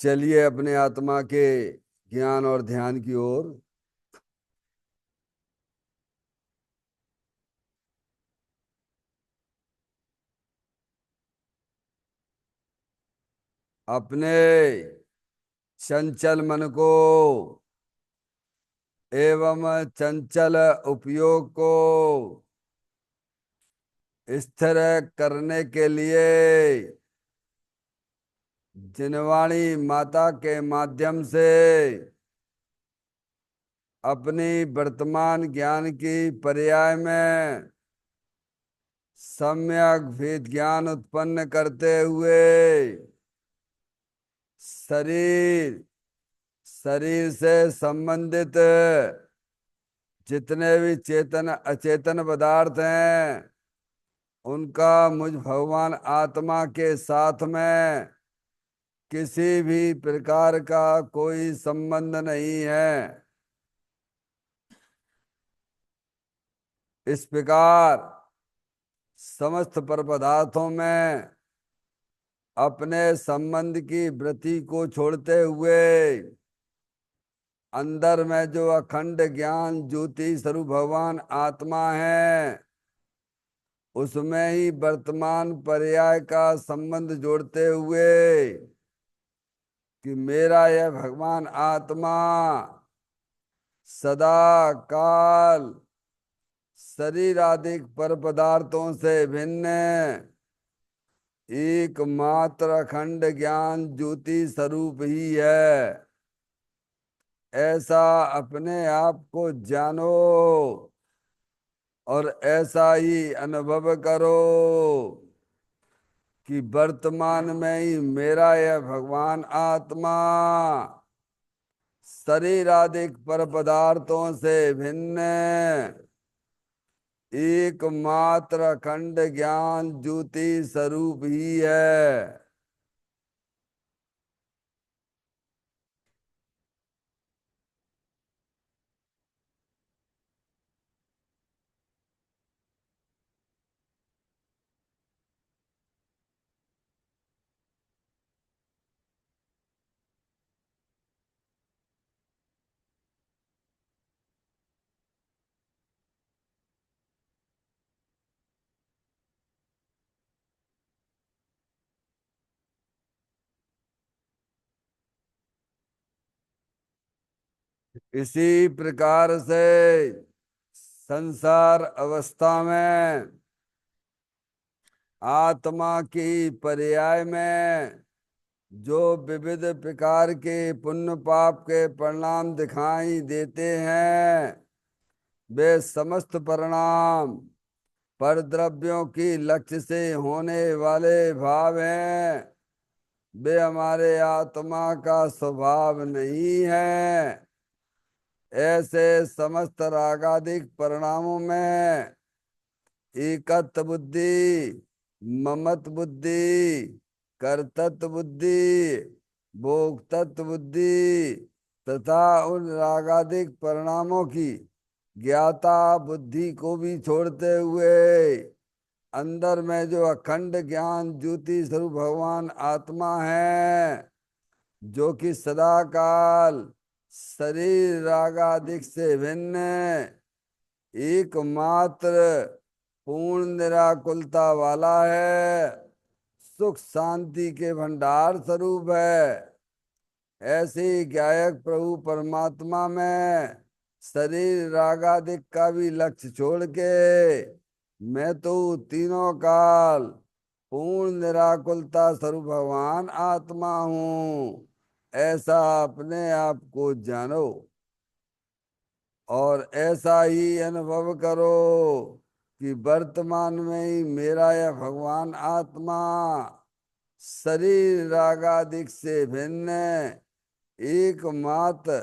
चलिए अपने आत्मा के ज्ञान और ध्यान की ओर। अपने चंचल मन को एवं चंचल उपयोग को स्थिर करने के लिए जिनवाणी माता के माध्यम से अपनी वर्तमान ज्ञान की पर्याय में सम्यक भेद ज्ञान उत्पन्न करते हुए शरीर शरीर से संबंधित जितने भी चेतन अचेतन पदार्थ हैं उनका मुझ भगवान आत्मा के साथ में किसी भी प्रकार का कोई संबंध नहीं है। इस प्रकार समस्त पर पदार्थों में अपने संबंध की वृत्ति को छोड़ते हुए अंदर में जो अखंड ज्ञान ज्योति स्वरूप भगवान आत्मा है उसमें ही वर्तमान पर्याय का संबंध जोड़ते हुए कि मेरा यह भगवान आत्मा सदा काल शरीर आदि पर पदार्थों से भिन्न एकमात्र अखंड ज्ञान ज्योति स्वरूप ही है। ऐसा अपने आप को जानो और ऐसा ही अनुभव करो कि वर्तमान में ही मेरा यह भगवान आत्मा शरीर आदि पर पदार्थों से भिन्न एकमात्र अखंड ज्ञान ज्योति स्वरूप ही है। इसी प्रकार से संसार अवस्था में आत्मा की पर्याय में जो विविध प्रकार के पुण्य पाप के परिणाम दिखाई देते हैं वे समस्त परिणाम पर द्रव्यों की लक्ष्य से होने वाले भाव हैं। वे हमारे आत्मा का स्वभाव नहीं है। ऐसे समस्त रागादिक परिणामों में एकत्व बुद्धि ममत्व बुद्धि कर्तृत्व बुद्धि भोक्तृत्व बुद्धि तथा उन रागादिक परिणामों की ज्ञाता बुद्धि को भी छोड़ते हुए अंदर में जो अखंड ज्ञान ज्योति स्वरूप भगवान आत्मा है जो कि सदा काल शरीर रागादिक से भिन्न एकमात्र पूर्ण निराकुलता वाला है, सुख शांति के भंडार स्वरूप है। ऐसे गायक प्रभु परमात्मा में शरीर रागादिक का भी लक्ष्य छोड़ के मैं तो तीनों काल पूर्ण निराकुलता स्वरूप भगवान आत्मा हूँ। ऐसा अपने आप को जानो और ऐसा ही अनुभव करो कि वर्तमान में ही मेरा यह भगवान आत्मा शरीर रागादिक से भिन्न एकमात्र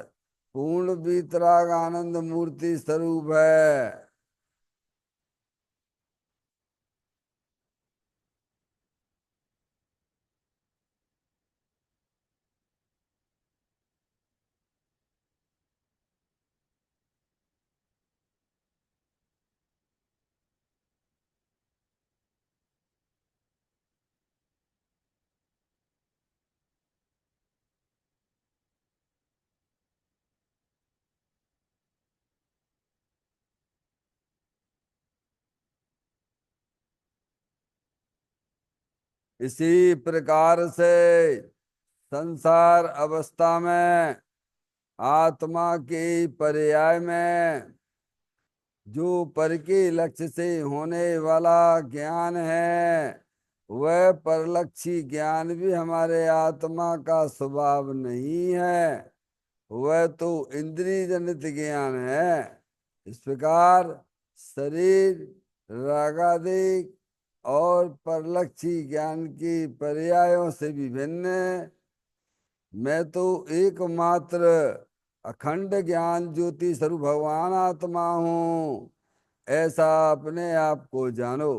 पूर्ण वीतराग आनंद मूर्ति स्वरूप है। इसी प्रकार से संसार अवस्था में आत्मा के पर्याय में जो पर के लक्ष्य से होने वाला ज्ञान है, वह परलक्षी ज्ञान भी हमारे आत्मा का स्वभाव नहीं है। वह तो इंद्रिय जनित ज्ञान है। इस प्रकार शरीर रागादिक और परलक्षी ज्ञान की पर्यायों से विभिन्न मैं तो एकमात्र अखंड ज्ञान ज्योति स्वरूप भगवान आत्मा हूँ, ऐसा अपने आप को जानो।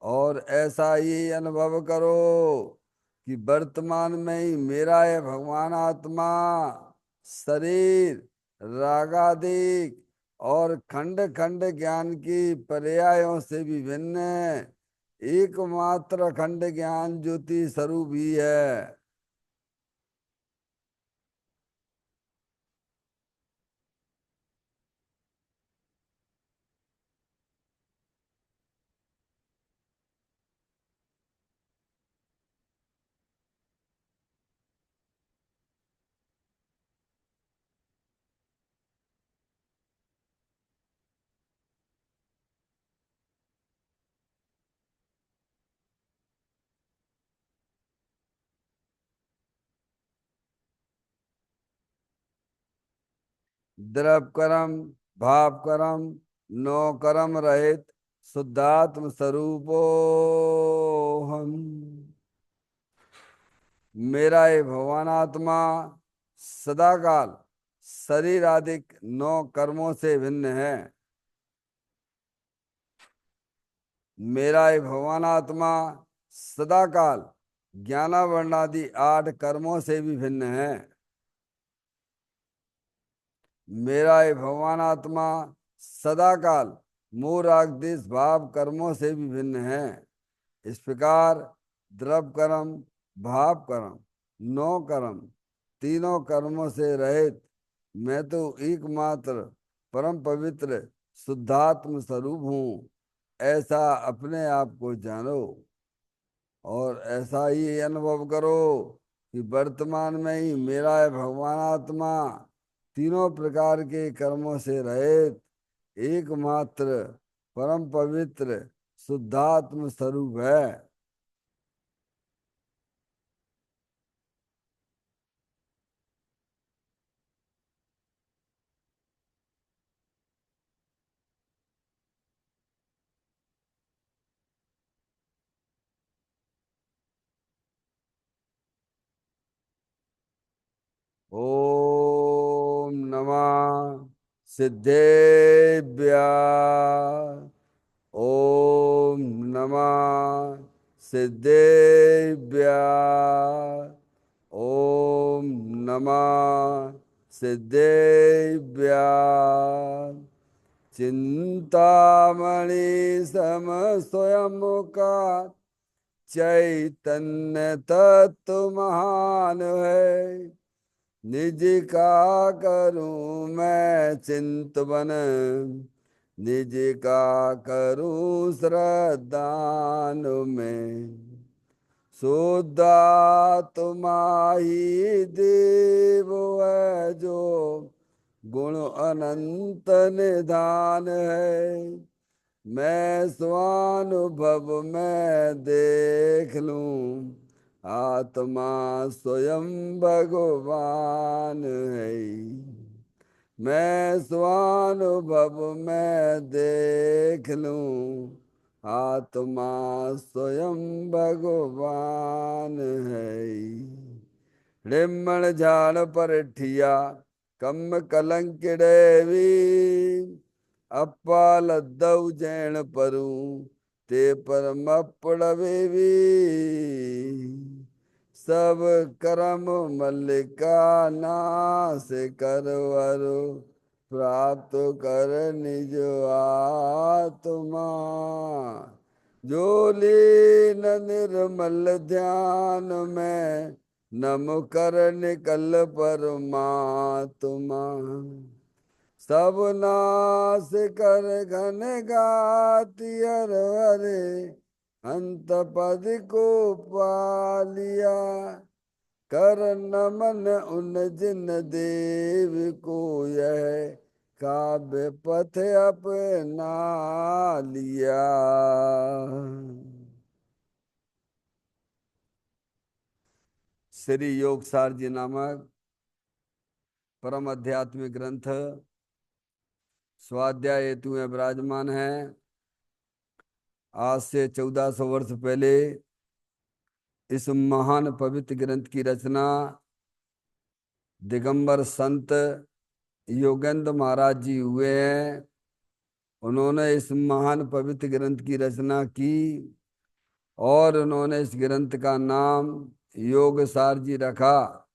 और ऐसा ही अनुभव करो कि वर्तमान में ही मेरा है भगवान आत्मा शरीर रागादिक और खंड खंड ज्ञान की पर्यायों से भी भिन्न एकमात्र खंड ज्ञान ज्योति स्वरूप ही है। द्रव कर्म भाव कर्म नो कर्म रहित शुद्धात्म स्वरूपो हम। मेरा ये भगवान आत्मा सदाकाल शरीर आदि नौ कर्मों से भिन्न है। मेरा ये भगवान आत्मा सदाकाल ज्ञानावरणादि 8 कर्मों से भी भिन्न है। मेरा ये भगवान आत्मा सदाकाल मोह राग द्वेष भाव कर्मों से भी भिन्न है। इस प्रकार द्रव कर्म भाव कर्म नौ कर्म तीनों कर्मों से रहित मैं तो एकमात्र परम पवित्र शुद्धात्म स्वरूप हूँ, ऐसा अपने आप को जानो। और ऐसा ही अनुभव करो कि वर्तमान में ही मेरा है भगवान आत्मा तीनों प्रकार के कर्मों से रहित एकमात्र परम पवित्र शुद्धात्म स्वरूप है। ओम नमः सिद्धेभ्य। ओम नमः सिद्धेभ्य। ओम नमः सिद्धेभ्य। चिंतामणि सम स्वयं का चैतन्य तत्व महान है। निज का करूं मैं चिंतवन, निज का करूं श्रद्धान में। शुद्धा तुम्हारी देव है जो गुण अनंत निधान है। मैं स्वानुभव में देख लूं आत्मा स्वयं भगवान है। मैं स्वानुभव में देख लूं आत्मा स्वयं भगवान है। रिमण झाड़ पर ठिया कम कलंक देवी अप्पा लद्दऊ जैन परू ते परम पड़वेवी। सब कर्म मल्लिका नाश करवरु प्राप्त कर निज आत्मा। जो लीन निर्मल ध्यान में नम कर निकल परमात्मा। सब नाश कर घन गाति हर हरे अंत पद को पा लिया, कर नमन उन जिन देव को, यह काव्य पथ अपना लिया। श्री योगसार जी नामक परम आध्यात्मिक ग्रंथ स्वाध्याय हेतु में विराजमान है। आज से 1400 वर्ष पहले इस महान पवित्र ग्रंथ की रचना दिगंबर संत योगेंद्र महाराज जी हुए हैं। उन्होंने इस महान पवित्र ग्रंथ की रचना की और उन्होंने इस ग्रंथ का नाम योगसार जी रखा।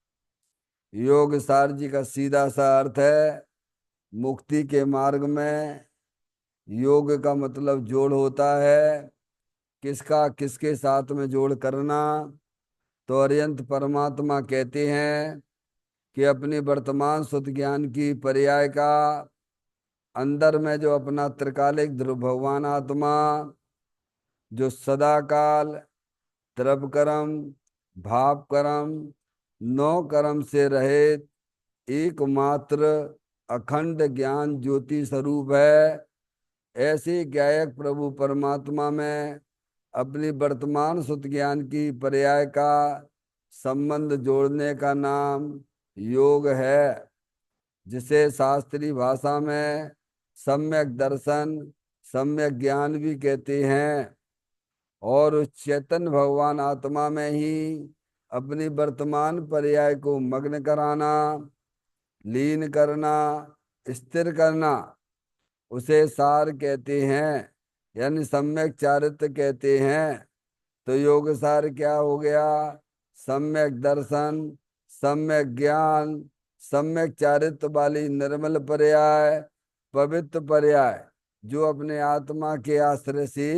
योगसार जी का सीधा सा अर्थ है मुक्ति के मार्ग में। योग का मतलब जोड़ होता है। किसका किसके साथ में जोड़ करना? तो अरिहंत परमात्मा कहते हैं कि अपनी वर्तमान शुद्ध ज्ञान की पर्याय का अंदर में जो अपना त्रिकालिक ध्रुव भगवान आत्मा जो सदा काल द्रव कर्म भाव कर्म नौ कर्म से रहित एकमात्र अखंड ज्ञान ज्योति स्वरूप है, ऐसे गायक प्रभु परमात्मा में अपनी वर्तमान शुद्ध ज्ञान की पर्याय का संबंध जोड़ने का नाम योग है, जिसे शास्त्रीय भाषा में सम्यक दर्शन सम्यक ज्ञान भी कहते हैं। और उस चैतन्य भगवान आत्मा में ही अपनी वर्तमान पर्याय को मग्न कराना, लीन करना, स्थिर करना, उसे सार कहते हैं, यानी सम्यक चारित्र कहते हैं। तो योग सार क्या हो गया? सम्यक दर्शन, सम्यक ज्ञान, सम्यक चारित्र वाली निर्मल पर्याय, पवित्र पर्याय, जो अपने आत्मा के आश्रय से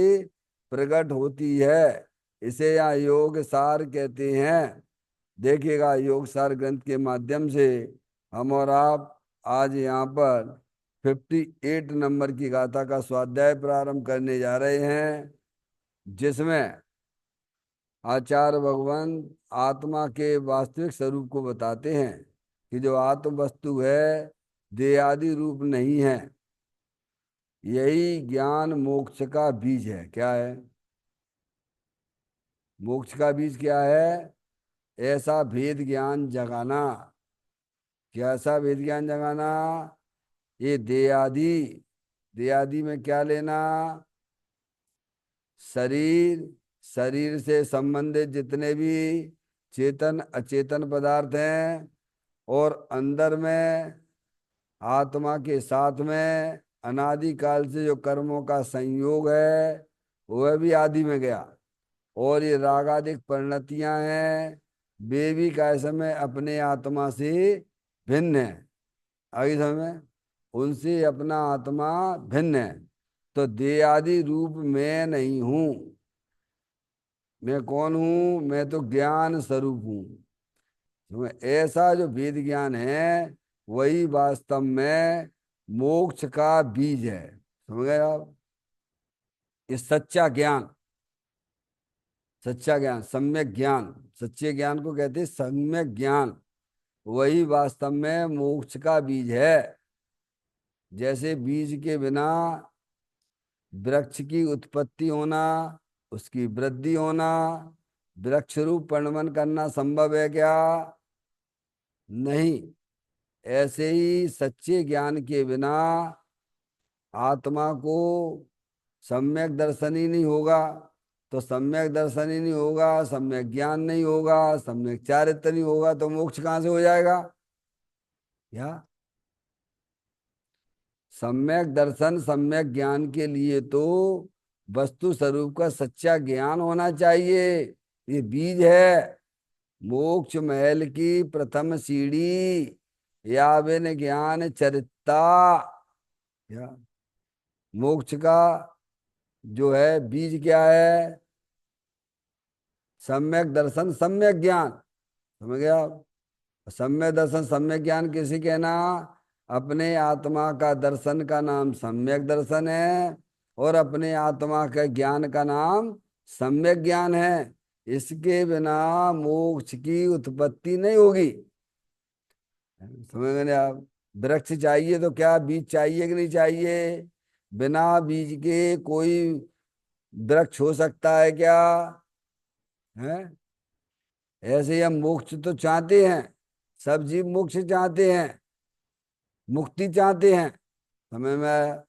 प्रकट होती है, इसे यहाँ योग सार कहते हैं। देखिएगा, योग सार ग्रंथ के माध्यम से हम और आप आज यहाँ पर 58 नंबर की गाथा का स्वाध्याय प्रारंभ करने जा रहे हैं, जिसमें आचार्य भगवान आत्मा के वास्तविक स्वरूप को बताते हैं कि जो आत्म वस्तु है देहादि रूप नहीं है। यही ज्ञान मोक्ष का बीज है। क्या है मोक्ष का बीज? क्या है? ऐसा भेद ज्ञान जगाना। कैसा भेद ज्ञान जगाना? ये देहादि, देहादि में क्या लेना? शरीर, शरीर से संबंधित जितने भी चेतन अचेतन पदार्थ हैं, और अंदर में आत्मा के साथ में अनादि काल से जो कर्मों का संयोग है वह भी आदि में गया। और ये रागादिक परिणतियां हैं, वे भी काय समय अपने आत्मा से भिन्न है। आगे समय उनसे अपना आत्मा भिन्न है। तो देहादि रूप मैं नहीं हूं। मैं कौन हूं? मैं तो ज्ञान स्वरूप हूं। तो ऐसा जो वेद ज्ञान है वही वास्तव में मोक्ष का बीज है। समझ गए आप? ये सच्चा ज्ञान, सच्चा ज्ञान, सम्यक ज्ञान, सच्चे ज्ञान को कहते हैं सम्यक ज्ञान। वही वास्तव में मोक्ष का बीज है। जैसे बीज के बिना वृक्ष की उत्पत्ति होना, उसकी वृद्धि होना, वृक्ष रूप परिणमन करना संभव है क्या? नहीं। ऐसे ही सच्चे ज्ञान के बिना आत्मा को सम्यक दर्शन ही नहीं होगा। तो सम्यक दर्शन ही नहीं होगा, सम्यक ज्ञान नहीं होगा, सम्यक चारित्र नहीं होगा, तो मोक्ष कहाँ से हो जाएगा? या सम्यक दर्शन सम्यक ज्ञान के लिए तो वस्तु स्वरूप का सच्चा ज्ञान होना चाहिए। ये बीज है। मोक्ष महल की प्रथम सीढ़ी या बिन ज्ञान चरिता। या मोक्ष का जो है बीज क्या है? सम्यक दर्शन सम्यक ज्ञान। समझ गया आप? सम्यक दर्शन सम्यक ज्ञान किसी कहना? अपने आत्मा का दर्शन का नाम सम्यक दर्शन है, और अपने आत्मा के ज्ञान का नाम सम्यक ज्ञान है, इसके बिना मोक्ष की उत्पत्ति नहीं होगी। समझ गए आप? वृक्ष चाहिए तो क्या बीज चाहिए कि नहीं चाहिए? बिना बीज के कोई वृक्ष हो सकता है क्या? है? ऐसे ही हम मोक्ष तो चाहते हैं, सब जीव मोक्ष चाहते हैं, मुक्ति चाहते हैं, समझ में आया?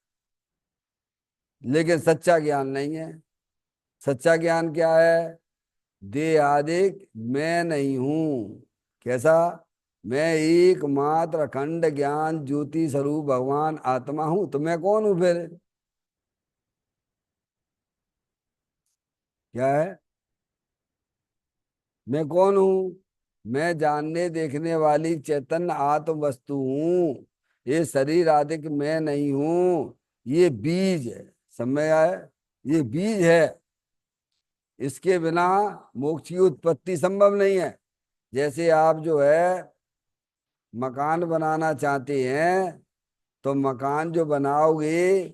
लेकिन सच्चा ज्ञान नहीं है। सच्चा ज्ञान क्या है? देहादिक मैं नहीं हूं। कैसा? मैं एकमात्र अखंड ज्ञान ज्योति स्वरूप भगवान आत्मा हूं। तो मैं कौन हूं फिर? क्या है? मैं कौन हूं? मैं जानने देखने वाली चैतन्य आत्म वस्तु हूं। ये शरीर आदि मैं नहीं हूं। ये बीज है। समझ आया? ये बीज है। इसके बिना मोक्ष की उत्पत्ति संभव नहीं है। जैसे आप जो है मकान बनाना चाहते हैं, तो मकान जो बनाओगे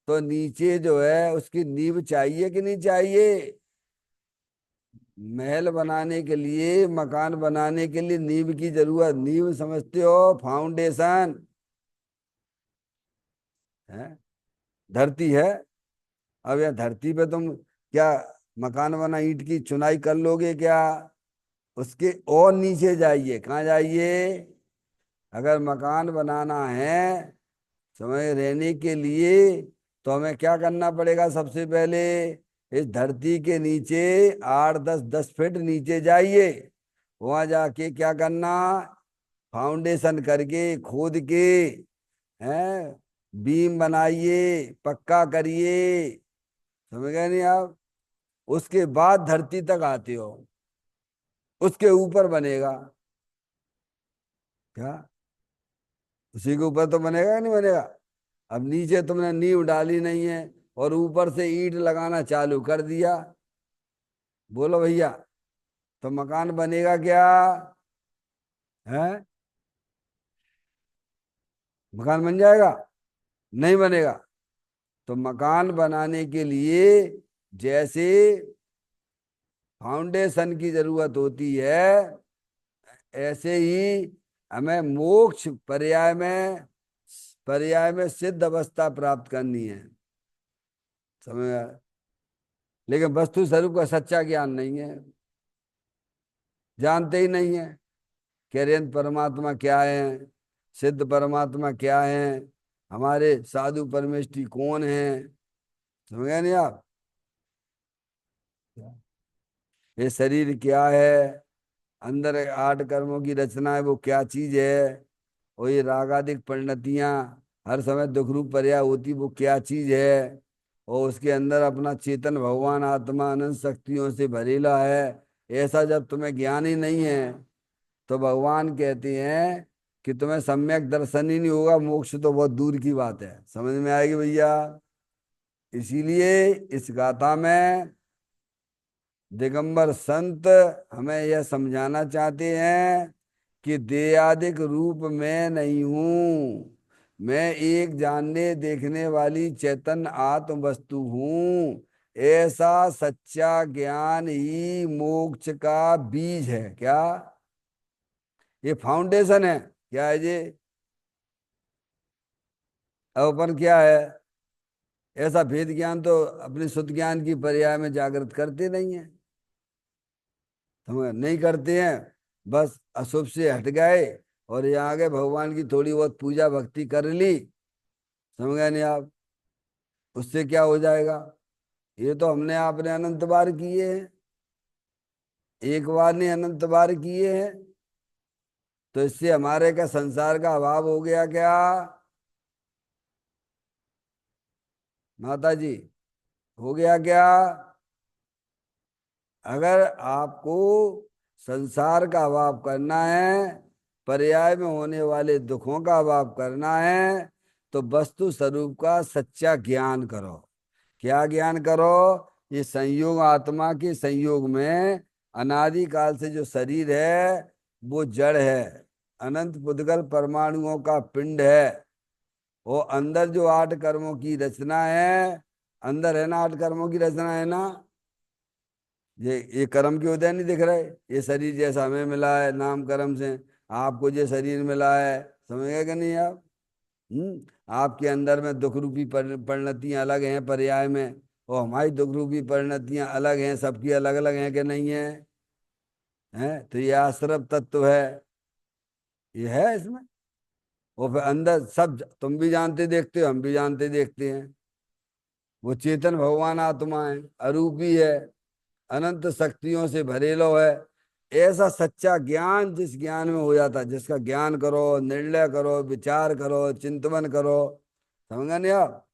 तो नीचे जो है उसकी नींव चाहिए कि नहीं चाहिए? महल बनाने के लिए, मकान बनाने के लिए नींव की जरूरत। नींव समझते हो? फाउंडेशन है। धरती है। अब यह धरती पे तुम क्या मकान बना ईंट की चुनाई कर लोगे क्या? उसके और नीचे जाइए। कहाँ जाइए? अगर मकान बनाना है समय रहने के लिए, तो हमें क्या करना पड़ेगा? सबसे पहले इस धरती के नीचे 8 10 10 फीट नीचे जाइए। वहां जाके क्या करना? फाउंडेशन करके खोद के, हैं, बीम बनाइए, पक्का करिए। समझ गए नहीं आप? उसके बाद धरती तक आते हो, उसके ऊपर बनेगा। क्या? उसी के ऊपर तो बनेगा कि नहीं बनेगा? अब नीचे तुमने नींव डाली नहीं है और ऊपर से ईंट लगाना चालू कर दिया, बोलो भैया, तो मकान बनेगा क्या? है? मकान बन जाएगा? नहीं बनेगा। तो मकान बनाने के लिए जैसे फाउंडेशन की जरूरत होती है, ऐसे ही हमें मोक्ष पर्याय में सिद्ध अवस्था प्राप्त करनी है। समझ में आया? लेकिन वस्तु स्वरूप का सच्चा ज्ञान नहीं है, जानते ही नहीं है। कैरियन परमात्मा क्या है, सिद्ध परमात्मा क्या है, हमारे साधु परमेष्ठी कौन है? समझ गए नहीं आप? ये शरीर क्या है, अंदर 8 कर्मों की रचना है वो क्या चीज है, और ये रागादिक परिणतियां हर समय दुख रूप पर्याय होती वो क्या चीज है, और उसके अंदर अपना चेतन भगवान आत्मा अनंत शक्तियों से भरेला है। ऐसा जब तुम्हें ज्ञान ही नहीं है, तो भगवान कहते हैं कि तुम्हें सम्यक दर्शन ही नहीं होगा, मोक्ष तो बहुत दूर की बात है। समझ में आएगी भैया? इसीलिए इस गाथा में दिगंबर संत हमें यह समझाना चाहते हैं कि देहादिक रूप में नहीं हूं, मैं एक जानने देखने वाली चैतन्य आत्म वस्तु हूं। ऐसा सच्चा ज्ञान ही मोक्ष का बीज है। क्या? ये फाउंडेशन है। क्या है ये? अब अपन क्या है? ऐसा भेद ज्ञान तो अपने शुद्ध ज्ञान की पर्याय में जागृत करते नहीं है। समझ नहीं करते हैं। बस अशुभ से हट गए और यहाँ आगे भगवान की थोड़ी बहुत पूजा भक्ति कर ली। समझ गए नहीं आप? उससे क्या हो जाएगा? ये तो हमने आपने अनंत बार किए हैं, एक बार नहीं अनंत बार किए हैं। तो इससे हमारे का संसार का अभाव हो गया क्या? माता जी, हो गया क्या? अगर आपको संसार का अभाव करना है, पर्याय में होने वाले दुखों का अभाव करना है, तो वस्तु स्वरूप का सच्चा ज्ञान करो। क्या ज्ञान करो? ये संयोग आत्मा के संयोग में अनादि काल से जो शरीर है वो जड़ है, अनंत पुद्गल परमाणुओं का पिंड है। वो अंदर जो 8 कर्मों की रचना है, अंदर है ना 8 कर्मों की रचना है ना? ये कर्म के उदय नहीं दिख रहे? ये शरीर जैसा हमें मिला है नाम कर्म से, आपको ये शरीर मिला है, समझ गए कि नहीं आप? आपके अंदर में दुख रूपी परिणतियां अलग हैं पर्याय में, और हमारी दुख रूपी परिणतियां अलग हैं, सबकी अलग अलग हैं कि नहीं है? हैं? तो ये आश्रव तत्व है, ये है इसमें। और फिर अंदर सब तुम भी जानते देखते हो, हम भी जानते देखते हैं, वो चेतन भगवान आत्मा है, अरूपी है, अनंत शक्तियों से भरेलो है। ऐसा सच्चा ज्ञान जिस ज्ञान में हो जाता है, जिसका ज्ञान करो, निर्णय करो, विचार करो, चिंतन करो, समझ नहीं आप?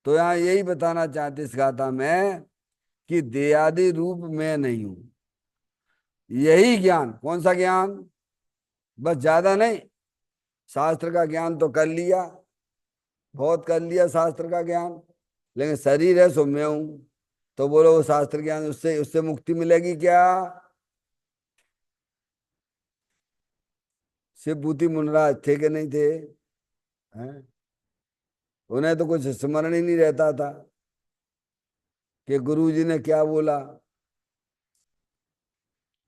तो यहाँ यही बताना चाहते इस गाथा में कि देहादि रूप में नहीं हूं। यही ज्ञान, कौन सा ज्ञान? बस ज्यादा नहीं, शास्त्र का ज्ञान तो कर लिया, बहुत कर लिया शास्त्र का ज्ञान, लेकिन शरीर है सो मैं हूं। तो बोलो वो शास्त्र ज्ञान, उससे उससे मुक्ति मिलेगी क्या? शिव भूति मुनराज थे कि नहीं थे? हैं? उन्हें तो कुछ स्मरण ही नहीं रहता था कि गुरु जी ने क्या बोला।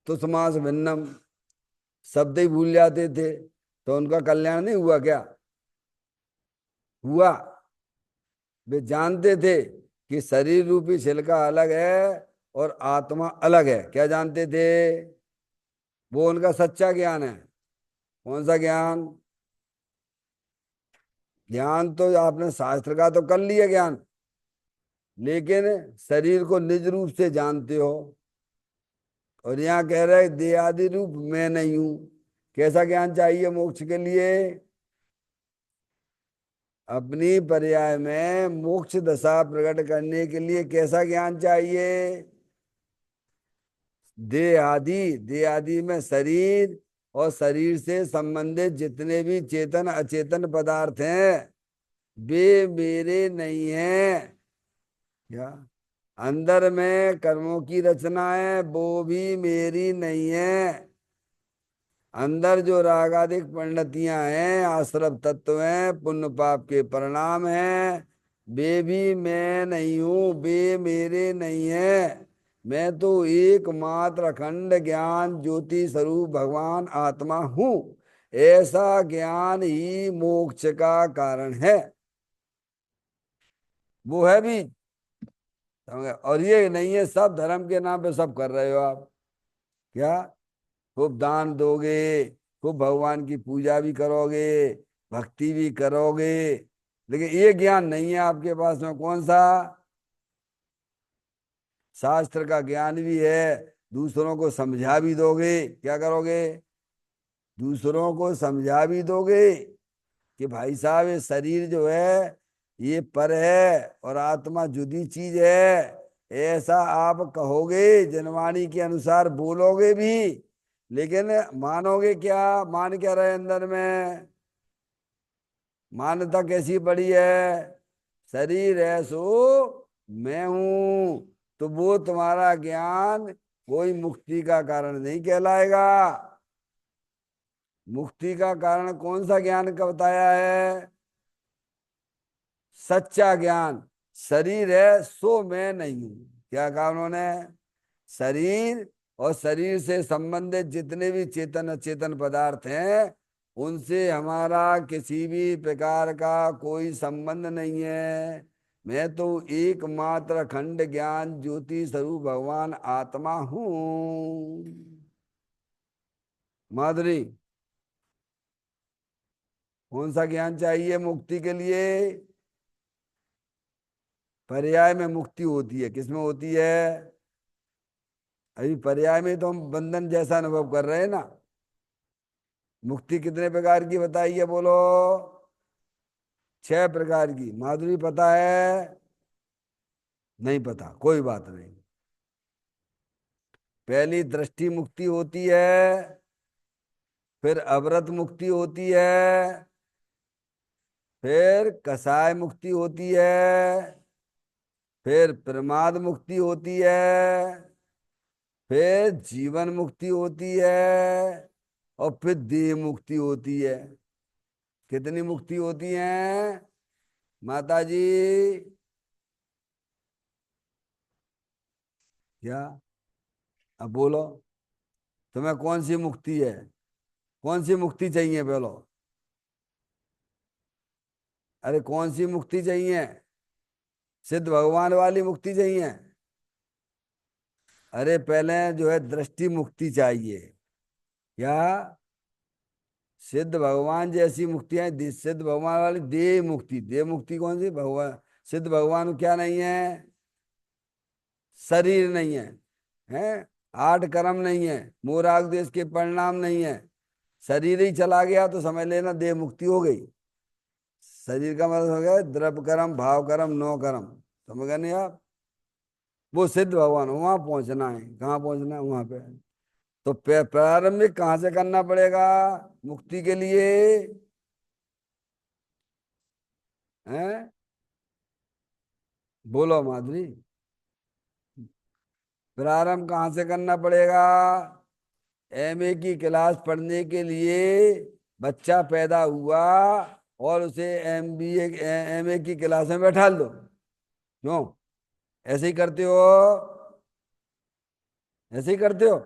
तो समास भिन्नम शब्द ही भूल जाते थे, तो उनका कल्याण नहीं हुआ क्या? हुआ। वे जानते थे कि शरीर रूपी छिलका अलग है और आत्मा अलग है, क्या जानते थे? वो उनका सच्चा ज्ञान है। कौन सा ज्ञान? ज्ञान तो आपने शास्त्र का तो कर लिया ज्ञान, लेकिन शरीर को निज रूप से जानते हो। और यहाँ कह रहे देहादि रूप मैं नहीं हूं। कैसा ज्ञान चाहिए मोक्ष के लिए? अपनी पर्याय में मोक्ष दशा प्रकट करने के लिए कैसा ज्ञान चाहिए? देहादि, देहादि में शरीर और शरीर से संबंधित जितने भी चेतन अचेतन पदार्थ हैं, वे मेरे नहीं हैं। क्या? अंदर में कर्मों की रचना है, वो भी मेरी नहीं है। अंदर जो रागादिक परिणतियां हैं, आश्रव तत्व हैं, पुण्य पाप के परिणाम हैं, वे भी मैं नहीं हूं, वे मेरे नहीं है। मैं तो एकमात्र अखंड ज्ञान ज्योति स्वरूप भगवान आत्मा हूं। ऐसा ज्ञान ही मोक्ष का कारण है। वो है भी, समझे? और ये नहीं है सब धर्म के नाम पे सब कर रहे हो आप। क्या? खूब दान दोगे, खूब भगवान की पूजा भी करोगे, भक्ति भी करोगे, लेकिन ये ज्ञान नहीं है आपके पास में। कौन सा? शास्त्र का ज्ञान भी है, दूसरों को समझा भी दोगे, क्या करोगे? दूसरों को समझा भी दोगे कि भाई साहब ये शरीर जो है ये पर है और आत्मा जुदी चीज है, ऐसा आप कहोगे, जनवाणी के अनुसार बोलोगे भी, लेकिन मानोगे क्या? मान क्या रहे अंदर में? मान्यता कैसी पड़ी है? शरीर है सो मैं हूं। तो वो तुम्हारा ज्ञान कोई मुक्ति का कारण नहीं कहलाएगा। मुक्ति का कारण कौन सा ज्ञान का बताया है? सच्चा ज्ञान। शरीर है सो मैं नहीं हूं। क्या कहा उन्होंने? शरीर और शरीर से संबंधित जितने भी चेतन अचेतन पदार्थ हैं, उनसे हमारा किसी भी प्रकार का कोई संबंध नहीं है। मैं तो एकमात्र अखंड ज्ञान ज्योति स्वरूप भगवान आत्मा हूं। माधुरी, कौन सा ज्ञान चाहिए मुक्ति के लिए? पर्याय में मुक्ति होती है, किसमें होती है? अभी पर्याय में तो हम बंधन जैसा अनुभव कर रहे हैं ना। मुक्ति कितने प्रकार की बताई है बोलो? 6 प्रकार की। माधुरी पता है? नहीं पता, कोई बात नहीं। पहली दृष्टि मुक्ति होती है, फिर अवरत मुक्ति होती है, फिर कसाय मुक्ति होती है, फिर प्रमाद मुक्ति होती है, फिर जीवन मुक्ति होती है, और फिर देह मुक्ति होती है। कितनी मुक्ति होती है माता जी? क्या? अब बोलो, तुम्हें कौन सी मुक्ति है? कौन सी मुक्ति चाहिए बोलो? अरे कौन सी मुक्ति चाहिए? सिद्ध भगवान वाली मुक्ति चाहिए? अरे पहले जो है दृष्टि मुक्ति चाहिए। क्या? सिद्ध भगवान जैसी मुक्तियां, सिद्ध भगवान वाली देह मुक्ति। देह मुक्ति कौन सी? भगवान सिद्ध भगवान को क्या नहीं है? शरीर नहीं है, हैं? आठ कर्म नहीं है, मोराग देश के परिणाम नहीं है। शरीर ही चला गया तो समझ लेना देह मुक्ति हो गई। शरीर का मतलब हो गया द्रव्य कर्म, भाव कर्म, नौ कर्म। समझ गए नहीं आप? वो सिद्ध भगवान, वहां पहुंचना है। कहाँ पहुंचना है? वहां पे। तो प्रारंभिक कहाँ से करना पड़ेगा मुक्ति के लिए? हैं? बोलो माधुरी। प्रारंभ कहाँ से करना पड़ेगा? एमए की क्लास पढ़ने के लिए बच्चा पैदा हुआ और उसे एमबीए एमए की क्लास में बैठा लो। क्यों? ऐसे ही करते हो? ऐसे ही करते हो?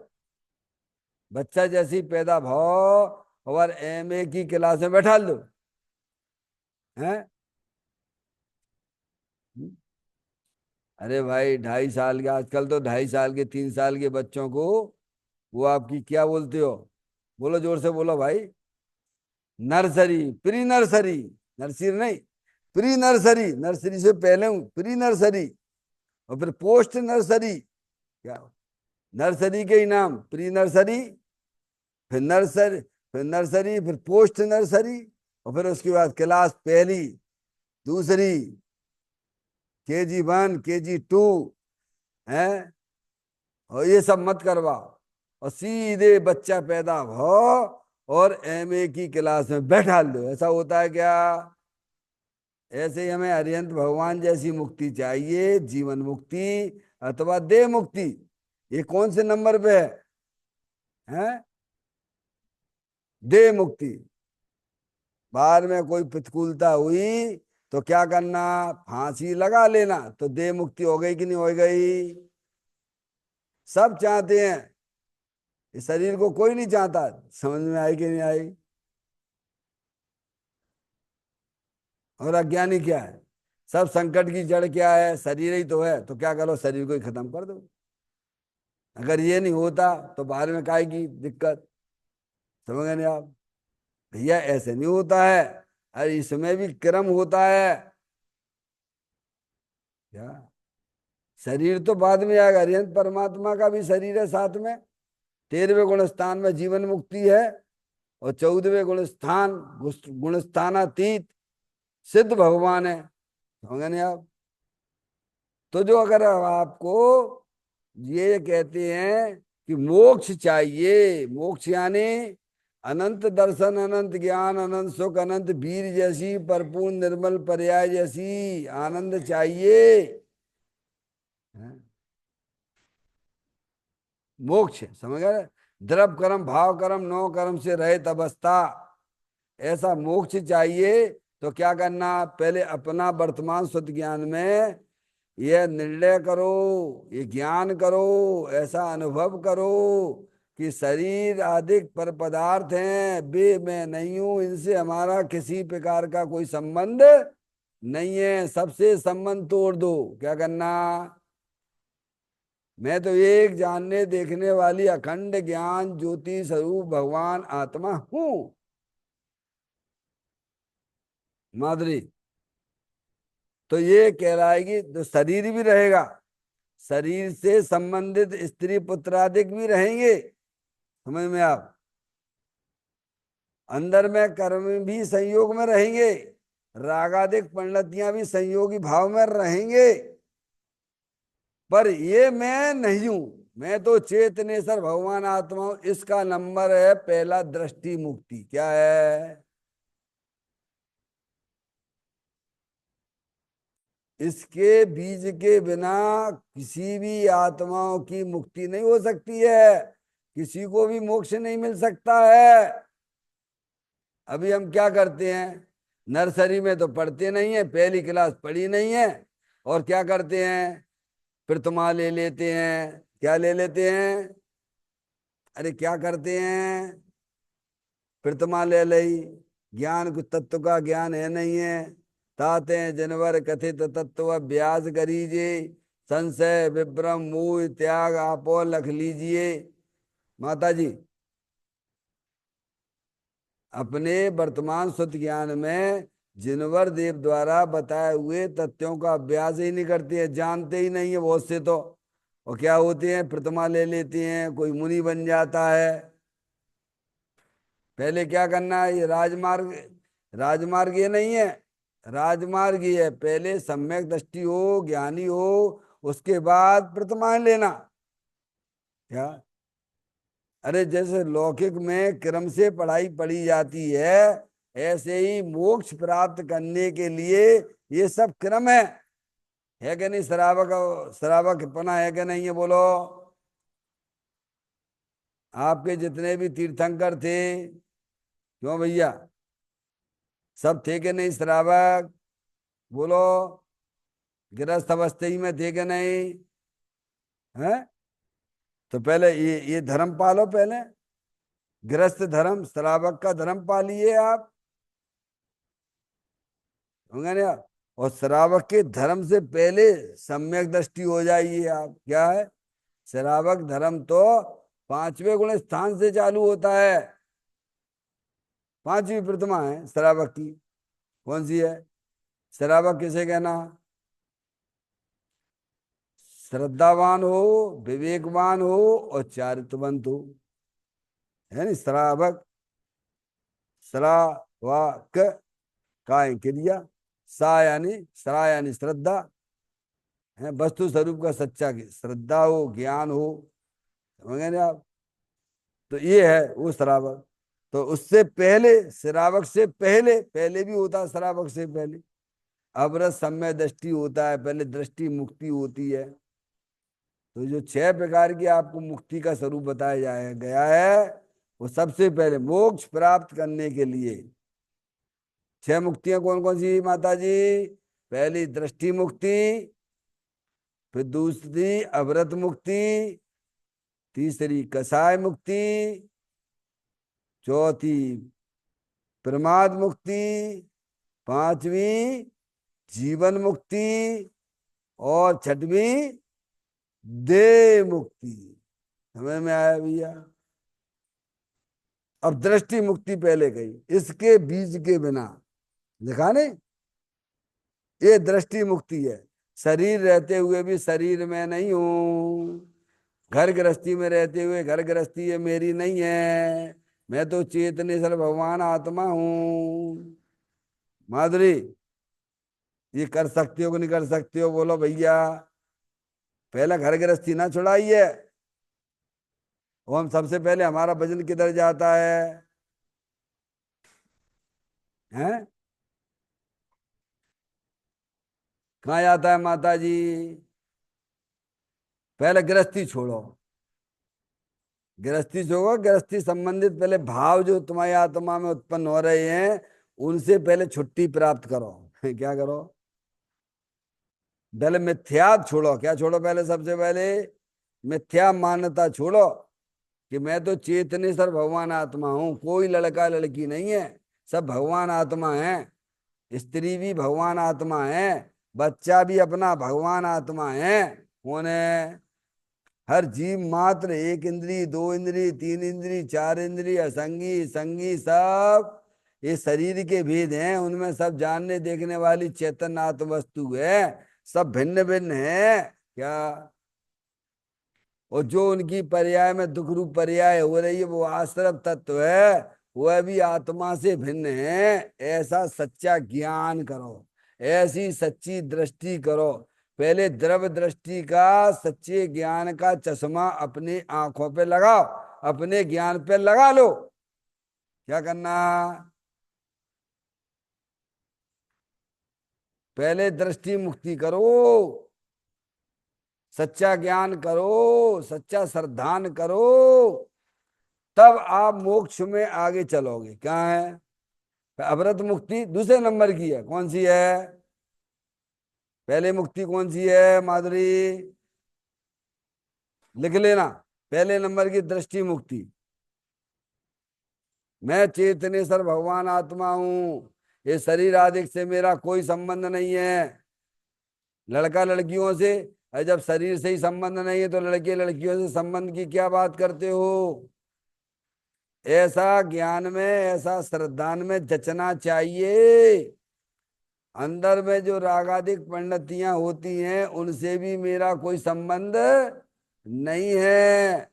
बच्चा जैसी पैदा भाव और एमए की क्लास में बैठा लो। हैं? अरे भाई 2.5 साल के, आजकल तो 2.5 साल के 3 साल के बच्चों को वो आपकी क्या बोलते हो? बोलो जोर से बोलो भाई। Nursery, pre nursery. नर्सरी नहीं, प्री नर्सरी। नर्सरी से पहले हूँ, प्री नर्सरी। और फिर पोस्ट नर्सरी। क्या? नर्सरी के ही नाम प्री नर्सरी, फिर नर्सरी, फिर नर्सरी, फिर पोस्ट नर्सरी, और फिर उसके बाद क्लास पहली, दूसरी, KG 1, KG 2 है। और ये सब मत करवाओ, और सीधे बच्चा पैदा हो और एमए की क्लास में बैठा दो। ऐसा होता है क्या? ऐसे ही हमें अरिहंत भगवान जैसी मुक्ति चाहिए, जीवन मुक्ति अथवा देह मुक्ति। ये कौन से नंबर पे है? हैं? देह मुक्ति। बाद में कोई प्रतिकूलता हुई तो क्या करना? फांसी लगा लेना, तो देह मुक्ति हो गई कि नहीं हो गई? सब चाहते हैं, इस शरीर को कोई नहीं चाहता। समझ में आई कि नहीं आई? और अज्ञानी क्या है? सब संकट की जड़ क्या है? शरीर ही तो है। तो क्या करो, शरीर को ही खत्म कर दो। अगर ये नहीं होता तो बाद में काय की दिक्कत? समझ गए नहीं आप? भैया ऐसे नहीं होता है। अरे इसमें भी क्रम होता है। क्या? शरीर तो बाद में आएगा, अरिहंत परमात्मा का भी शरीर है साथ में। 13वें गुण स्थान में जीवन मुक्ति है, और 14वें गुण स्थान, गुण स्थानातीत सिद्ध भगवान है। समझे नहीं आप? तो जो अगर आपको ये कहते हैं कि मोक्ष चाहिए, मोक्ष यानी अनंत दर्शन, अनंत ज्ञान, अनंत सुख, अनंत वीर जैसी परिपूर्ण निर्मल पर्याय जैसी आनंद चाहिए। हैं? मोक्ष समझ गए? द्रव्य कर्म, भाव कर्म, नौ कर्म से रहित अवस्था, ऐसा मोक्ष चाहिए। तो क्या करना? पहले अपना वर्तमान शुद्ध ज्ञान में यह निर्णय करो, ये ज्ञान करो, ऐसा अनुभव करो कि शरीर आदि पर पदार्थ हैं, वे मैं नहीं हूं, इनसे हमारा किसी प्रकार का कोई संबंध नहीं है। सबसे संबंध तोड़ दो। क्या करना? मैं तो एक जानने देखने वाली अखंड ज्ञान ज्योति स्वरूप भगवान आत्मा हूं। माधुरी, तो ये कहलाएगी तो शरीर भी रहेगा, शरीर से संबंधित स्त्री पुत्रादिक भी रहेंगे। समझ में आप? अंदर में कर्म भी संयोग में रहेंगे, रागादिक परिणतियां भी संयोगी भाव में रहेंगे। पर ये मैं नहीं हूं, मैं तो चेतनेश्वर भगवान आत्मा हूं। इसका नंबर है पहला, दृष्टि मुक्ति। क्या है? इसके बीज के बिना किसी भी आत्माओं की मुक्ति नहीं हो सकती है, किसी को भी मोक्ष नहीं मिल सकता है। अभी हम क्या करते हैं? नर्सरी में तो पढ़ते नहीं है, पहली क्लास पढ़ी नहीं है, और क्या करते हैं? प्रतिमा ले लेते हैं। क्या ले लेते हैं? अरे क्या करते हैं, प्रतिमा ले लई, ज्ञान को तत्व का ज्ञान है नहीं है। ताते जनवर कथित तत्व अभ्यास करीजिए, संशय विभ्रम मोह त्याग आपो लख लीजिए। माता जी, अपने वर्तमान शुद्ध ज्ञान में जिनवर देव द्वारा बताए हुए तथ्यों का अभ्यास ही नहीं करती है, जानते ही नहीं है बहुत से तो। और क्या होते हैं, प्रतिमा ले लेती हैं, कोई मुनि बन जाता है। पहले क्या करना है, ये राजमार्ग, राजमार्ग ये नहीं है, राजमार्ग ये है पहले सम्यक दृष्टि हो, ज्ञानी हो, उसके बाद प्रतिमाएं लेना। क्या, अरे जैसे लौकिक में क्रम से पढ़ाई पढ़ी जाती है, ऐसे ही मोक्ष प्राप्त करने के लिए ये सब क्रम है कि नहीं। श्रावक, श्रावकपना है कि नहीं है, बोलो। आपके जितने भी तीर्थंकर थे, क्यों भैया, सब थे कि नहीं श्रावक, बोलो। गृहस्थ अवस्था ही में थे कि नहीं है। तो पहले ये धर्म पालो, पहले गृहस्थ धर्म, श्रावक का धर्म पालिए आप, होंगे ना। और श्रावक के धर्म से पहले सम्यक दृष्टि हो जाइए आप। क्या है, श्रावक धर्म तो पांचवें गुण स्थान से चालू होता है। पांचवी प्रतिमा है श्रावक की, कौन सी है। श्रावक किसे कहना, श्रद्धावान हो, विवेकवान हो और चारित्रवंत हो, है नी श्रावक। श्रावक का है क्रिया, सा यानी श्रा यानी श्रद्धा है, वस्तु स्वरूप का सच्चा की श्रद्धा हो, ज्ञान हो, समझ गए आप। तो ये है वो श्रावक। तो उससे पहले, श्रावक से पहले, पहले भी होता है श्रावक से पहले अवरत सम्य दृष्टि होता है, पहले दृष्टि मुक्ति होती है। तो जो 6 प्रकार की आपको मुक्ति का स्वरूप बताया जाए गया है, वो सबसे पहले मोक्ष प्राप्त करने के लिए 6 मुक्तियां कौन कौन सी माता जी। पहली दृष्टि मुक्ति, फिर दूसरी अवरत मुक्ति, तीसरी कसाय मुक्ति, चौथी प्रमाद मुक्ति, पांचवी जीवन मुक्ति और छठवीं देह मुक्ति। समझ में आया भैया। अब दृष्टि मुक्ति पहले गई, इसके बीज के बिना देखा नहीं, ये दृष्टि मुक्ति है। शरीर रहते हुए भी शरीर में नहीं हूं, घर गृहस्थी में रहते हुए घर गृहस्थी ये मेरी नहीं है, मैं तो चेतनेश्वर भगवान आत्मा हूं। माधुरी, ये कर सकते हो कि नहीं कर सकते हो, बोलो भैया। पहला घर गृहस्थी ना छुड़ाइए। वो हम सबसे पहले हमारा वजन किधर जाता है, हैं कहाँ जाता है माता जी। पहले गृहस्थी छोड़ो, गृहस्थी छोड़ो, गृहस्थी संबंधित पहले भाव जो तुम्हारी आत्मा में उत्पन्न हो रहे हैं, उनसे पहले छुट्टी प्राप्त करो। क्या करो, पहले मिथ्या छोड़ो। क्या छोड़ो, पहले सबसे पहले मिथ्या मान्यता छोड़ो कि मैं तो चेतनेश्वर भगवान आत्मा हूं, कोई लड़का लड़की नहीं है, सब भगवान आत्मा है। स्त्री भी भगवान आत्मा है, बच्चा भी अपना भगवान आत्मा है। कौन है, हर जीव मात्र, एक इंद्री, दो इंद्री, तीन इंद्री, चार इंद्री, असंगी संगी, सब ये शरीर के भेद हैं, उनमें सब जानने देखने वाली चैतन्य आत्म वस्तु है, सब भिन्न भिन्न है। क्या, और जो उनकी पर्याय में दुख रूप पर्याय हो रही है, वो आश्रव तत्व है, वह भी आत्मा से भिन्न है। ऐसा सच्चा ज्ञान करो, ऐसी सच्ची दृष्टि करो। पहले द्रव दृष्टि का, सच्चे ज्ञान का चश्मा अपनी आंखों पे लगाओ, अपने ज्ञान पे लगा लो। क्या करना, पहले दृष्टि मुक्ति करो, सच्चा ज्ञान करो, सच्चा श्रद्धान करो, तब आप मोक्ष में आगे चलोगे। क्या है, अवरत मुक्ति दूसरे नंबर की है, कौन सी है, पहले मुक्ति कौन सी है माधुरी, लिख लेना। पहले नंबर की दृष्टि मुक्ति। मैं चेतनेश्वर भगवान आत्मा हूं, ये शरीर आदि से मेरा कोई संबंध नहीं है। लड़का लड़कियों से, अरे जब शरीर से ही संबंध नहीं है तो लड़के लड़कियों से संबंध की क्या बात करते हो? ऐसा ज्ञान में, ऐसा श्रद्धान में जचना चाहिए। अंदर में जो रागादिक परिणतियां होती हैं उनसे भी मेरा कोई संबंध नहीं है।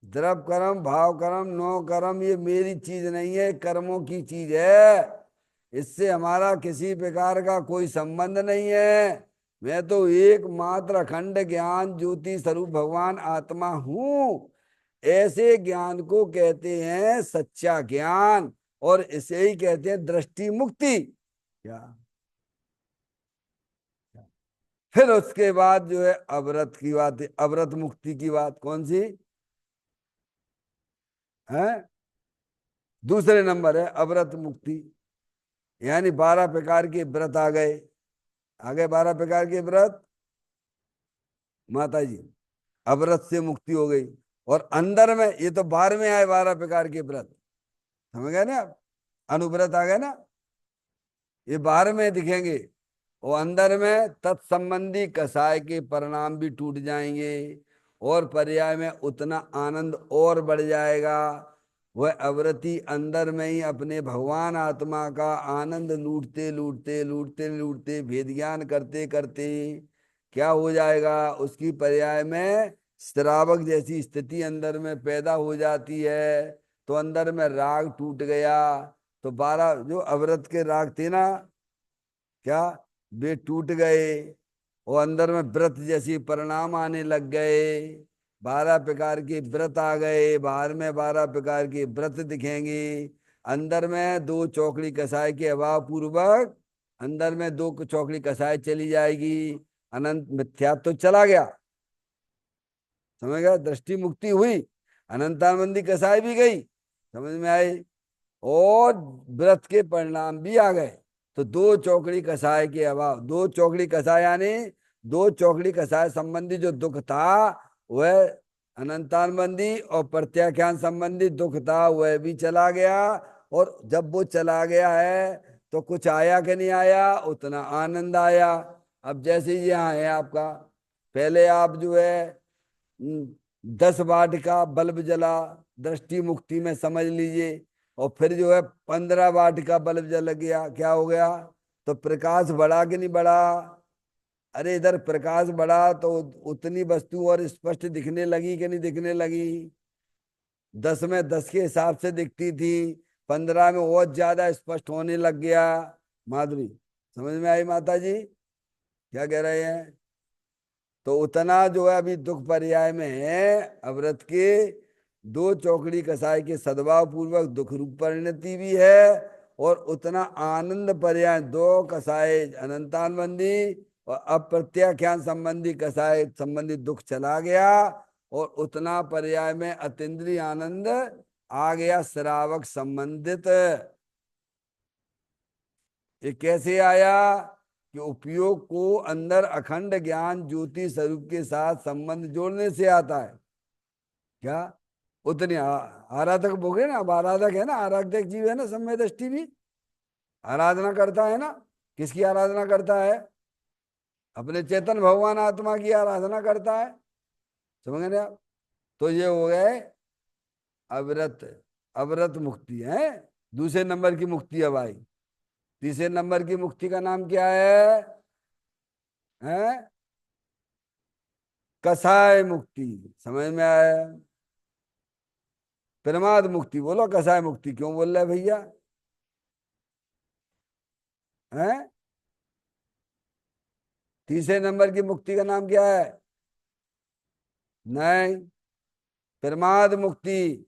द्रव कर्म, भाव कर्म, नो कर्म, ये मेरी चीज नहीं है, कर्मों की चीज है। इससे हमारा किसी प्रकार का कोई संबंध नहीं है। मैं तो एकमात्र अखंड ज्ञान ज्योति स्वरूप भगवान आत्मा हूं। ऐसे ज्ञान को कहते हैं सच्चा ज्ञान, और इसे ही कहते हैं दृष्टि मुक्ति। क्या? फिर उसके बाद जो है अवरत की बात है, अवरत मुक्ति की बात। कौन सी है? दूसरे नंबर है अवरत मुक्ति। यानी 12 प्रकार के व्रत आ गए। आ गए 12 प्रकार के व्रत माता जी। अव्रत से मुक्ति हो गई। और अंदर में ये तो बाहर में आए 12 प्रकार के व्रत, समझ गए ना आप? अनुव्रत आ गए ना, ये बाहर में दिखेंगे। और अंदर में तत्संबंधी कसाय के परिणाम भी टूट जाएंगे, और पर्याय में उतना आनंद और बढ़ जाएगा। वह अवरति अंदर में ही अपने भगवान आत्मा का आनंद लूटते लूटते लूटते लूटते भेद ज्ञान करते करते क्या हो जाएगा, उसकी पर्याय में श्रावक जैसी स्थिति अंदर में पैदा हो जाती है। तो अंदर में राग टूट गया। तो 12 जो अवरत के राग थे ना, क्या वे टूट गए? और अंदर में व्रत जैसी परिणाम आने लग गए। 12 प्रकार के व्रत आ गए, बाहर में 12 प्रकार के व्रत दिखेंगे। अंदर में दो चौकड़ी कसाय के अभाव पूर्वक अंदर में दो चौकड़ी कसाय चली जाएगी। अनंत मिथ्यात्व तो चला गया, समझ गया? दृष्टि मुक्ति हुई, अनंतानंदी कसाय भी गई, समझ में आई? और व्रत के परिणाम भी आ गए। तो दो चौकड़ी कसाय के अभाव, दो चौकड़ी कसाय यानी दो चौकड़ी कसाय संबंधी जो दुख था वह अनंतानबंदी, और प्रत्याख्यान संबंधी दुख था वह भी चला गया। और जब वो चला गया है तो कुछ आया कि नहीं आया? उतना आनंद आया। अब जैसे ही यहाँ है आपका, पहले आप जो है 10 वाट का बल्ब जला, दृष्टि मुक्ति में समझ लीजिए। और फिर जो है 15 वाट का बल्ब जल गया, क्या हो गया? तो प्रकाश बढ़ा कि नहीं बढ़ा? अरे इधर प्रकाश बढ़ा तो उतनी वस्तु और स्पष्ट दिखने लगी कि नहीं दिखने लगी? 10 में 10 के हिसाब से दिखती थी, 15 में और ज्यादा स्पष्ट होने लग गया। माधुरी, समझ में आई माता जी क्या कह रहे हैं? तो उतना जो है अभी दुख पर्याय में है अव्रत के। दो चौकड़ी कसाय के सद्भाव पूर्वक दुख रूप परिणति भी है, और उतना आनंद पर्याय दो कसाय अनंतानबंदी और अप्रत्याख्यान संबंधी कसाय संबंधी दुख चला गया। और उतना पर्याय में अतीन्द्रिय आनंद आ गया श्रावक संबंधित। ये कैसे आया? कि उपयोग को अंदर अखंड ज्ञान ज्योति स्वरूप के साथ संबंध जोड़ने से आता है। क्या? उतनी आराधक भोगे ना, अब आराधक है ना, आराधक जीव है ना, सम्यक दृष्टि भी आराधना करता है ना। किसकी आराधना करता है? अपने चेतन भगवान आत्मा की आराधना करता है, समझ गए आप? तो ये हो गए अविरत, अविरत मुक्ति है। दूसरे नंबर की मुक्ति अब आई। तीसरे नंबर की मुक्ति का नाम क्या है? हैं? कसाय मुक्ति। समझ में आया? प्रमाद मुक्ति बोलो, कसाय मुक्ति क्यों बोल रहे भैया? हैं? तीसरे नंबर की मुक्ति का नाम क्या है? नहीं, प्रमाद मुक्ति।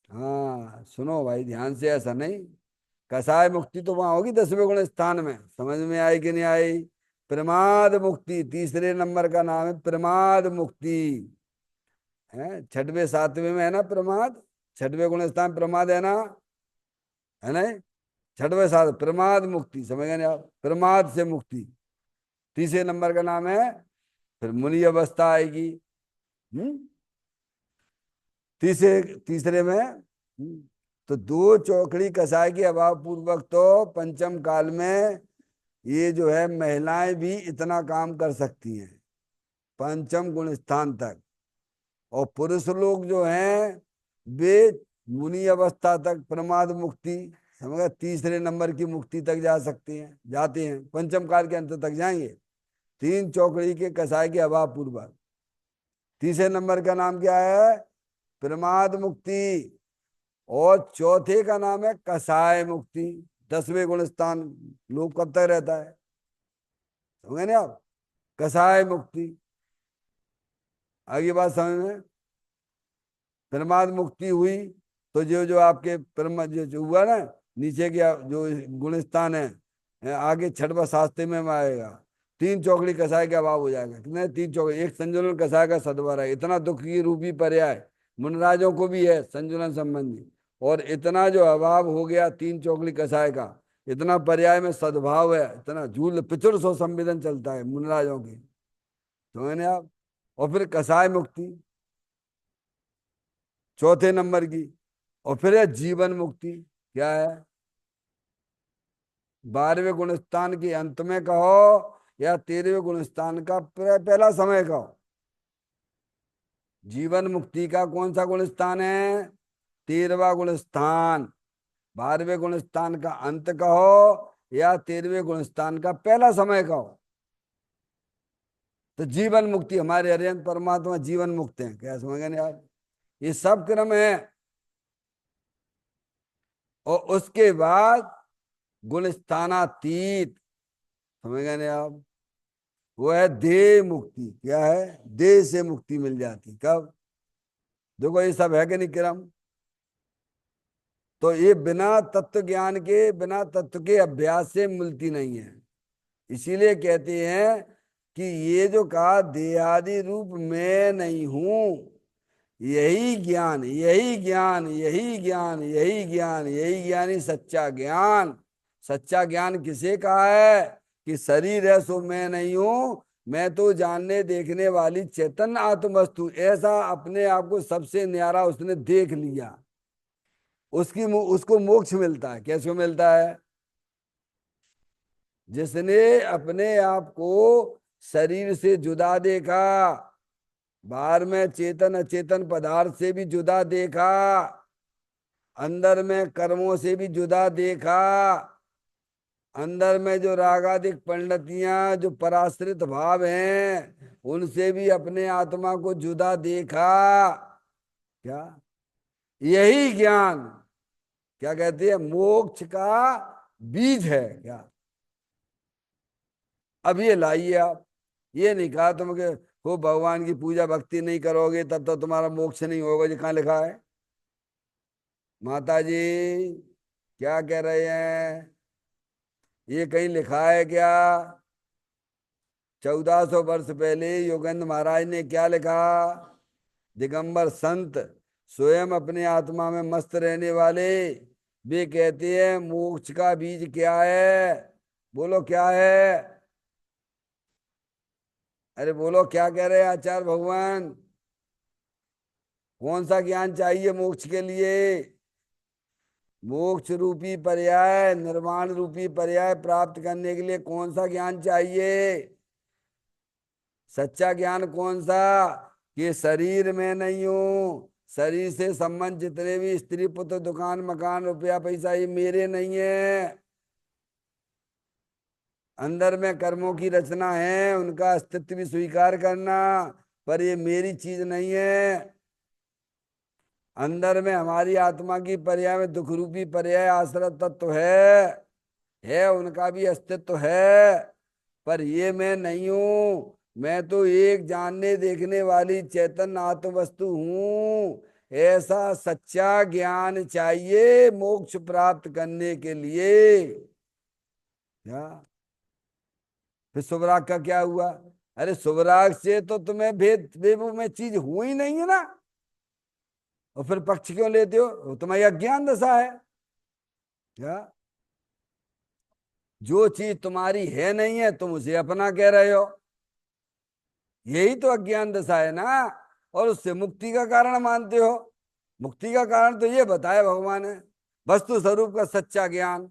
हाँ सुनो भाई ध्यान से, ऐसा नहीं। कसाय मुक्ति तो वहां होगी 10वें गुण स्थान में, समझ में आई कि नहीं आई? प्रमाद मुक्ति तीसरे नंबर का नाम है, प्रमाद मुक्ति है। 6वें 7वें में है ना प्रमाद, 6वें गुण स्थान प्रमाद है ना, है ना? 6वें 7 प्रमाद मुक्ति, समझ गए ना आप? प्रमाद से मुक्ति तीसरे नंबर का नाम है फिर मुनि अवस्था आएगी। तीसरे तीसरे में तो दो चौकड़ी कसाय के अभाव पूर्वक तो पंचम काल में ये जो है महिलाएं भी इतना काम कर सकती हैं, पंचम गुण स्थान तक। और पुरुष लोग जो हैं वे मुनि अवस्था तक प्रमाद मुक्ति, समझ, तीसरे नंबर की मुक्ति तक जा सकती हैं, जाते हैं, पंचम काल के अंत तक जाएंगे, तीन चौकड़ी के कसाय के अभाव पूर्वक। तीसरे नंबर का नाम क्या है? प्रमाद मुक्ति। और चौथे का नाम है कसाय मुक्ति। 10वें गुण स्थान लोग कब तक रहता है, समझे ना आप? कसाय मुक्ति। आगे बात समझ में? प्रमाद मुक्ति हुई तो जो जो आपके जो हुआ ना, नीचे के जो गुण स्थान है आगे छठवा शास्त्री में आएगा। तीन चौकड़ी कसाय का अभाव हो जाएगा। कितने? तीन चौकड़ी। एक संजुलन कसाय का सद्वार है। इतना दुख की रूपी पर्याय मुनराजों को भी है संजुलन संबंधी। और इतना जो अभाव हो गया तीन चौकड़ी कसाय का, इतना पर्याय में सद्भाव है, इतना झूल पिछुड़ सो संवेदन चलता है मुनराजों की, समझे आप? और फिर कसाय मुक्ति चौथे नंबर की। और फिर है जीवन मुक्ति। क्या है? 12वें गुण स्थान के अंत में कहो या 13वें गुण स्थान का पहला समय कहो, जीवन मुक्ति का कौन सा गुण स्थान है? 13वां गुण स्थान। 12वें गुण स्थान का अंत कहो या 13वें गुण स्थान का पहला समय कहो, तो जीवन मुक्ति, हमारे अरिहंत परमात्मा जीवन मुक्त हैं। क्या समझ गए यार? ये सब क्रम है। और उसके बाद गुण स्थानातीत, समझ गए ना आप? वो है देह मुक्ति। क्या है? देह से मुक्ति मिल जाती। कब? देखो ये सब है कि नहीं क्रम? तो ये बिना तत्व ज्ञान के, बिना तत्व के अभ्यास से मिलती नहीं है। इसीलिए कहते हैं कि ये जो कहा देहादि रूप मैं नहीं हूं, यही ज्ञान, यही ज्ञान, यही ज्ञान, यही ज्ञान, यही ज्ञान ही सच्चा ज्ञान। सच्चा ज्ञान किसे कहा है? कि शरीर है सो मैं नहीं हूं, मैं तो जानने देखने वाली चैतन्य आत्म वस्तु। ऐसा अपने आप को सबसे न्यारा उसने देख लिया, उसको मोक्ष मिलता है। कैसे मिलता है? जिसने अपने आप को शरीर से जुदा देखा, बाहर में चेतन अचेतन पदार्थ से भी जुदा देखा, अंदर में कर्मों से भी जुदा देखा, अंदर में जो रागादिक पंडितियां जो पराश्रित भाव हैं उनसे भी अपने आत्मा को जुदा देखा। क्या? यही ज्ञान क्या कहते हैं? मोक्ष का बीज है। क्या? अब ये लाइए आप। ये नहीं कहा तुम के खूब भगवान की पूजा भक्ति नहीं करोगे तब तो तुम्हारा मोक्ष नहीं होगा। जी कहाँ लिखा है? माता जी क्या कह रहे हैं? ये कहीं लिखा है क्या? 1400 वर्ष पहले योगेंद्र महाराज ने क्या लिखा? दिगंबर संत स्वयं अपने आत्मा में मस्त रहने वाले, वे कहते हैं मोक्ष का बीज क्या है? बोलो क्या है? अरे बोलो क्या कह रहे हैं आचार्य भगवान? कौन सा ज्ञान चाहिए मोक्ष के लिए? मोक्ष रूपी पर्याय, निर्वाण रूपी पर्याय प्राप्त करने के लिए कौन सा ज्ञान चाहिए? सच्चा ज्ञान कौन सा? कि शरीर में नहीं हूं, शरीर से संबंध जितने भी स्त्री पुत्र दुकान मकान रुपया पैसा ये मेरे नहीं है। अंदर में कर्मों की रचना है, उनका अस्तित्व भी स्वीकार करना, पर ये मेरी चीज नहीं है। अंदर में हमारी आत्मा की पर्याय में दुख रूपी पर्याय आश्रय तत्व है, उनका भी अस्तित्व है, पर ये मैं नहीं हूं। मैं तो एक जानने देखने वाली चैतन्य आत्म वस्तु हूं। ऐसा सच्चा ज्ञान चाहिए मोक्ष प्राप्त करने के लिए। क्या? फिर सुबराग का क्या हुआ? अरे सुबराग से तो तुम्हें भेद बेबू में चीज हुई नहीं है ना, और फिर पक्ष क्यों लेते हो? वो तुम्हारी अज्ञान दशा है। क्या? जो चीज तुम्हारी है नहीं है तुम उसे अपना कह रहे हो। यही तो अज्ञान दशा है ना। और उससे मुक्ति का कारण मानते हो। मुक्ति का कारण तो ये बताया भगवान ने, वस्तु स्वरूप का सच्चा ज्ञान।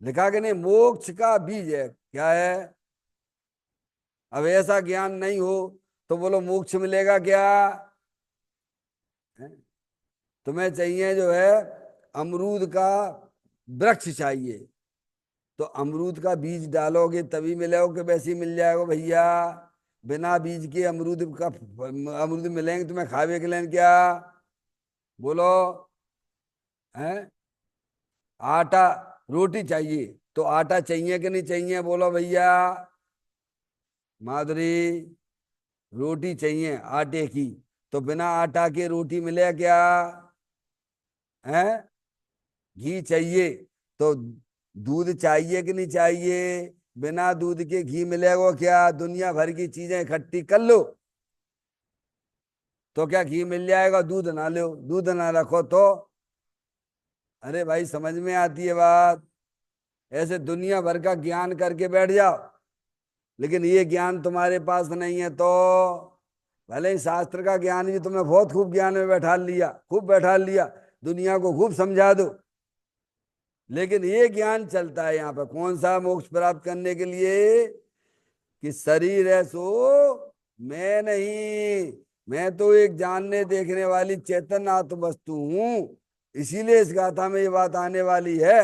लिखा कि नहीं, मोक्ष का बीज है, क्या है। अब ऐसा ज्ञान नहीं हो तो बोलो मोक्ष मिलेगा क्या। है? तुम्हें चाहिए जो है अमरूद का वृक्ष चाहिए, तो अमरूद का बीज डालोगे तभी मिलेगा कि वैसे ही मिल जाएगा भैया। बिना बीज के अमरूद मिलेंगे तुम्हें खावे के लिए क्या। बोलो। हैं। आटा, रोटी चाहिए तो आटा चाहिए कि नहीं चाहिए, बोलो भैया। माधुरी, रोटी चाहिए आटे की, तो बिना आटा के रोटी मिले क्या। है। घी चाहिए तो दूध चाहिए कि नहीं चाहिए। बिना दूध के घी मिलेगा क्या। दुनिया भर की चीजें इकट्ठी कर लो तो क्या घी मिल जाएगा। दूध ना लो, दूध ना रखो तो। अरे भाई समझ में आती है बात। ऐसे दुनिया भर का ज्ञान करके बैठ जाओ, लेकिन ये ज्ञान तुम्हारे पास नहीं है तो। भले ही शास्त्र का ज्ञान भी तुम्हें बहुत खूब ज्ञान में बैठा लिया, खूब बैठा लिया, दुनिया को खूब समझा दो, लेकिन ये ज्ञान चलता है यहाँ पर कौन सा, मोक्ष प्राप्त करने के लिए कि शरीर है सो मैं नहीं, मैं तो एक जानने देखने वाली चैतन्य आत्म वस्तु हूं। इसीलिए इस गाथा में ये बात आने वाली है,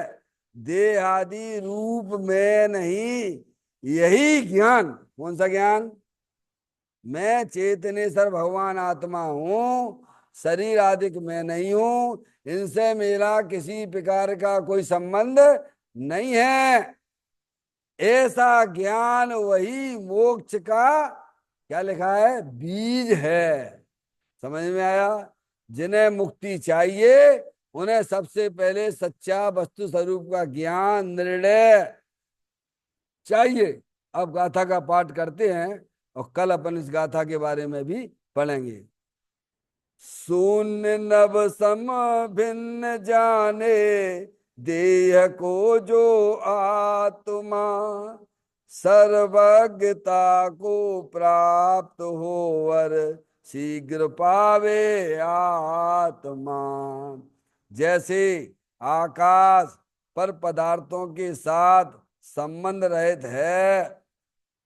देह आदि रूप में नहीं। यही ज्ञान, कौन सा ज्ञान, मैं चेतनेश्वर भगवान आत्मा हूं, शरीर आदि मैं नहीं हूं, इनसे मेरा किसी प्रकार का कोई संबंध नहीं है। ऐसा ज्ञान वही मोक्ष का क्या लिखा है, बीज है। समझ में आया। जिन्हें मुक्ति चाहिए उन्हें सबसे पहले सच्चा वस्तु स्वरूप का ज्ञान निर्णय चाहिए। अब गाथा का पाठ करते हैं और कल अपन इस गाथा के बारे में भी पढ़ेंगे। शून्य नभ सम भिन्न जाने, देह को जो आत्मा, सर्वज्ञता को प्राप्त होवर शीघ्र पावे आत्मा। जैसे आकाश पर पदार्थों के साथ संबंध रहित है,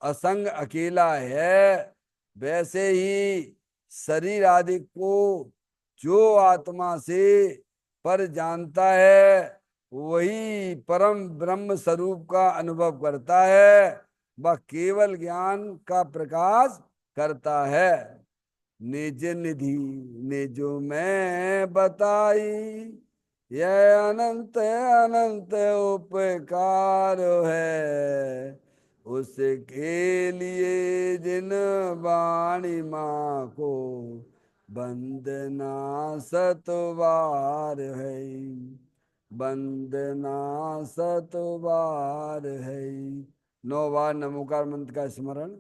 असंग अकेला है, वैसे ही शरीर आदि को जो आत्मा से पर जानता है वही परम ब्रह्म स्वरूप का अनुभव करता है। वह केवल ज्ञान का प्रकाश करता है। निज निधि निज में बताई, यह अनंत अनंत उपकार है। उसके लिए जिन वाणी माँ को वंदना सतबार है, वंदना सतबार है। 9 बार नमोकार मंत्र का स्मरण।